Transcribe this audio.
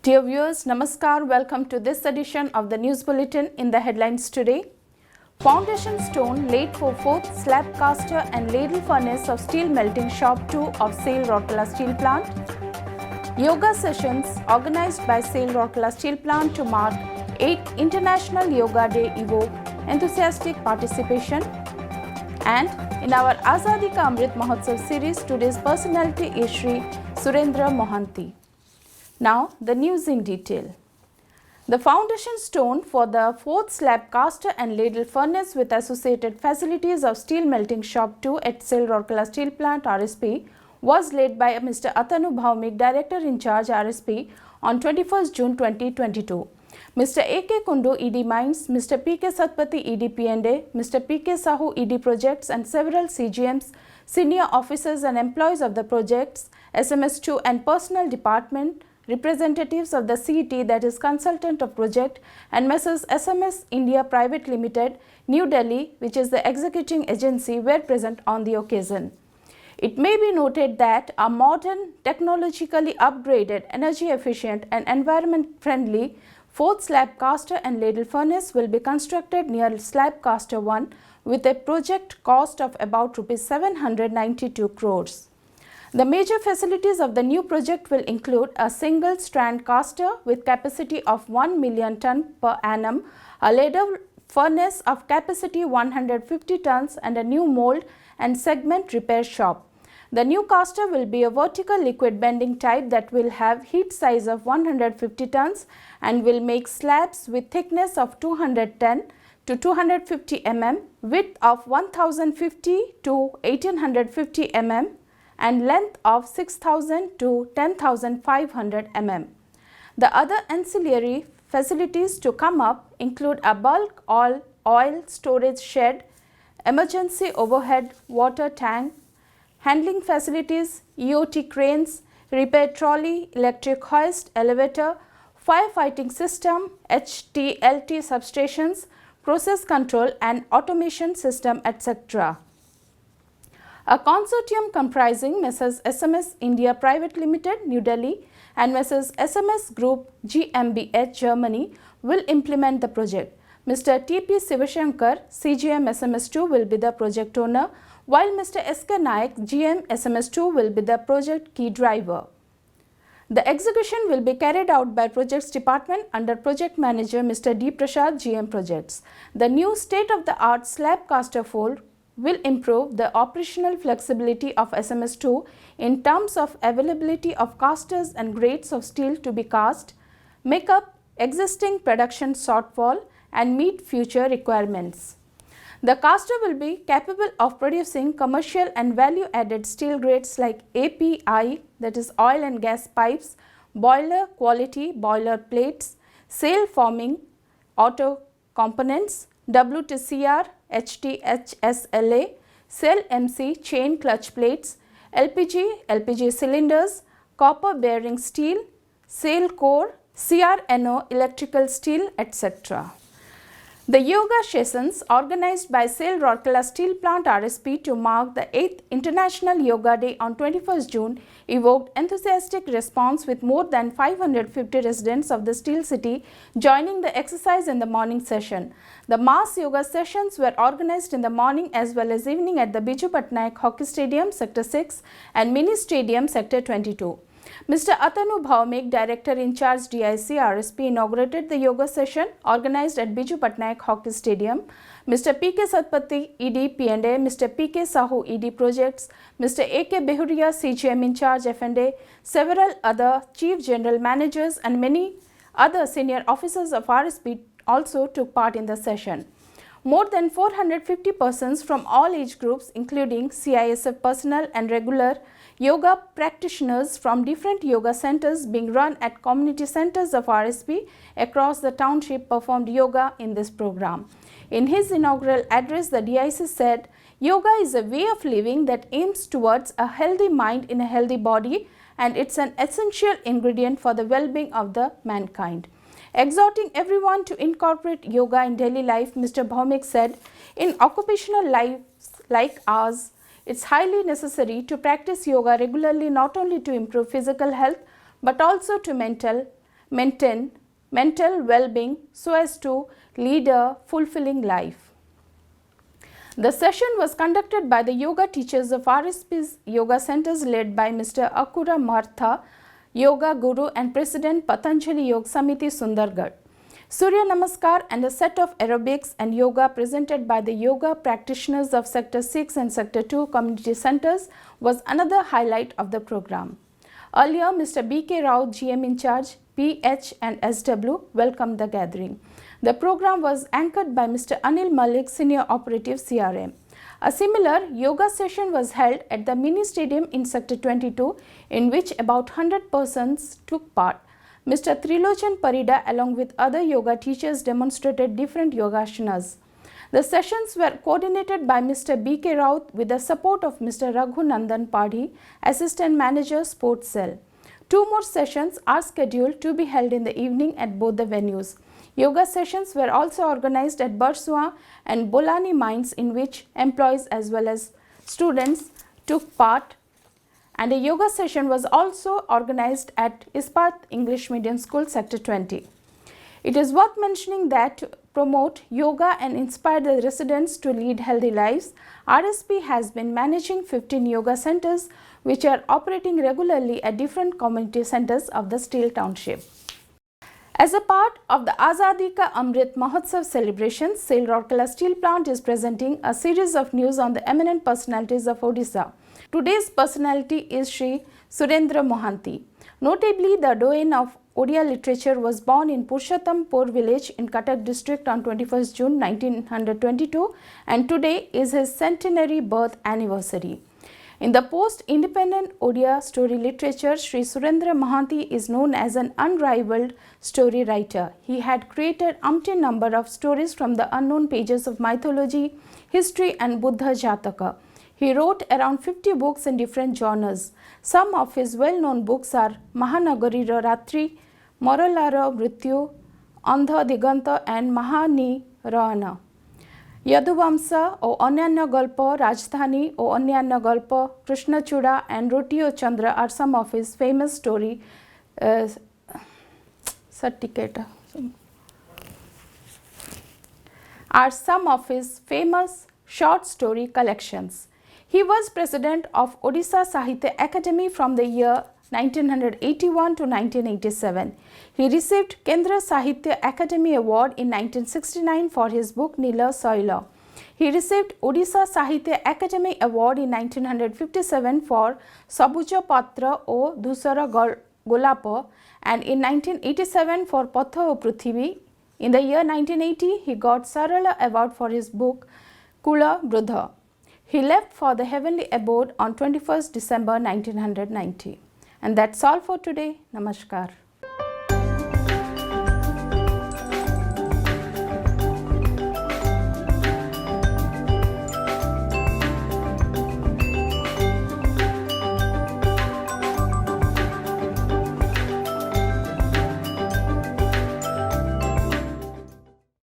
Dear viewers, Namaskar. Welcome to this edition of the News Bulletin. In the headlines today, foundation stone laid for 4th slab caster and ladle furnace of steel melting shop 2 of SAIL Rourkela Steel Plant. Yoga sessions organized by SAIL Rourkela Steel Plant to mark 8th International Yoga Day evoke enthusiastic participation. And in our Azadi Ka Amrit Mahotsav series, today's personality is Shri Surendra Mohanty. Now, the news in detail. The foundation stone for the 4th slab caster and ladle furnace with associated facilities of Steel Melting Shop 2 at SAIL Rourkela Steel Plant RSP was laid by Mr. Atanu Bhaumik, Director in Charge RSP on 21st June 2022. Mr. A.K. Kundu, ED Mines, Mr. P.K. Satpathy, ED P&A, Mr. P.K. Sahu, ED Projects and several CGMs, senior officers and employees of the projects, SMS2 and personnel department, representatives of the CET, that is Consultant of Project, and Messrs. SMS India Private Limited, New Delhi, which is the executing agency, were present on the occasion. It may be noted that a modern, technologically upgraded, energy efficient and environment friendly 4th slab caster and ladle furnace will be constructed near slab caster 1 with a project cost of about Rs 792 crores. The major facilities of the new project will include a single strand caster with capacity of 1 million ton per annum, a ladle furnace of capacity 150 tons and a new mold and segment repair shop. The new caster will be a vertical liquid bending type that will have heat size of 150 tons and will make slabs with thickness of 210 to 250 mm, width of 1050 to 1850 mm and length of 6000 to 10,500 mm. The other ancillary facilities to come up include a bulk oil storage shed, emergency overhead water tank, handling facilities, EOT cranes, repair trolley, electric hoist, elevator, firefighting system, HTLT substations, process control and automation system, etc. A consortium comprising Messrs. SMS India Private Limited, New Delhi and Messrs. SMS Group GmbH, Germany will implement the project. Mr. T.P. Sivashankar, CGM SMS2 will be the project owner, while Mr. S.K. Naik, GM SMS2 will be the project key driver. The execution will be carried out by Projects Department under Project Manager Mr. D. Prasad, GM Projects. The new state-of-the-art slab caster fold will improve the operational flexibility of SMS2 in terms of availability of casters and grades of steel to be cast, make up existing production shortfall and meet future requirements. The caster will be capable of producing commercial and value-added steel grades like API, that is oil and gas pipes, boiler quality boiler plates, sail forming auto components, WTCR, HTHSLA, cell MC chain clutch plates, LPG cylinders, copper bearing steel, sail core, CRNO electrical steel, etc. The yoga sessions organized by SAIL Rourkela Steel Plant RSP to mark the 8th International Yoga Day on 21st June evoked enthusiastic response with more than 550 residents of the Steel City joining the exercise in the morning session. The mass yoga sessions were organized in the morning as well as evening at the Biju Patnaik Hockey Stadium, Sector 6 and Mini Stadium, Sector 22. Mr. Atanu Bhaumik, Director in Charge DIC RSP, inaugurated the yoga session organized at Biju Patnaik Hockey Stadium. Mr. P.K. Satpathy, ED P&A, Mr. P.K. Sahu, ED Projects, Mr. A.K. Behuria, CGM in Charge F&A, several other Chief General Managers and many other senior officers of RSP also took part in the session. More than 450 persons from all age groups, including CISF personnel and regular yoga practitioners from different yoga centers being run at community centers of RSP across the township, performed yoga in this program. In his inaugural address, the DIC said, "Yoga is a way of living that aims towards a healthy mind in a healthy body, and it's an essential ingredient for the well-being of the mankind." Exhorting everyone to incorporate yoga in daily life, Mr. Bhaumik said, "In occupational lives like ours, it's highly necessary to practice yoga regularly, not only to improve physical health but also to maintain mental well-being so as to lead a fulfilling life. The session was conducted by the yoga teachers of RSP's yoga centers led by Mr. Akura Martha, Yoga Guru and President Patanjali Yoga Samiti Sundargarh. Surya Namaskar and a set of aerobics and yoga presented by the yoga practitioners of Sector 6 and Sector 2 community centers was another highlight of the program. Earlier, Mr. B.K. Rao, GM in charge, PH and SW welcomed the gathering. The program was anchored by Mr. Anil Malik, Senior Operative CRM. A similar yoga session was held at the mini stadium in Sector 22 in which about 100 persons took part. Mr. Trilochan Parida along with other yoga teachers demonstrated different yogasanas. The sessions were coordinated by Mr. B.K. Raut with the support of Mr. Raghunandan Padhi, Assistant Manager Sports Cell. 2 more sessions are scheduled to be held in the evening at both the venues. Yoga sessions were also organized at Barsua and Bolani mines in which employees as well as students took part, and a yoga session was also organized at Ispat English Medium School, Sector 20. It is worth mentioning that to promote yoga and inspire the residents to lead healthy lives, RSP has been managing 15 yoga centers which are operating regularly at different community centers of the Steel Township. As a part of the Azadi Ka Amrit Mahotsav celebrations, SAIL Rourkela Steel Plant is presenting a series of news on the eminent personalities of Odisha. Today's personality is Sri Surendra Mohanty. Notably, the doyen of Odia literature was born in Purushottamapur village in Cuttack district on 21st June 1922 and today is his centenary birth anniversary. In the post-independent Odia story literature, Sri Surendra Mohanty is known as an unrivaled story writer. He had created umpteen number of stories from the unknown pages of mythology, history and Buddha Jataka. He wrote around 50 books in different genres. Some of his well-known books are Mahanagarira Ratri, Moralara Mrityu, Andha Diganta and Mahanirana. Yaduvamsa o Anyanya Galpa, Rajdhani o Anyanya Galpa, Krishna Chuda and Rotio Chandra are some of his famous story short story collections. He was president of Odisha Sahitya Academy from the year 1981 to 1987. He received Kendra Sahitya Academy Award in 1969 for his book Nila Soila. He received Odisha Sahitya Academy Award in 1957 for Sabuja Patra o Dhusara Golapa and in 1987 for Patha o Prithvi. In the year 1980, he got Sarala Award for his book Kula Brudha. He left for the heavenly abode on 21st December 1990. And that's all for today. Namaskar.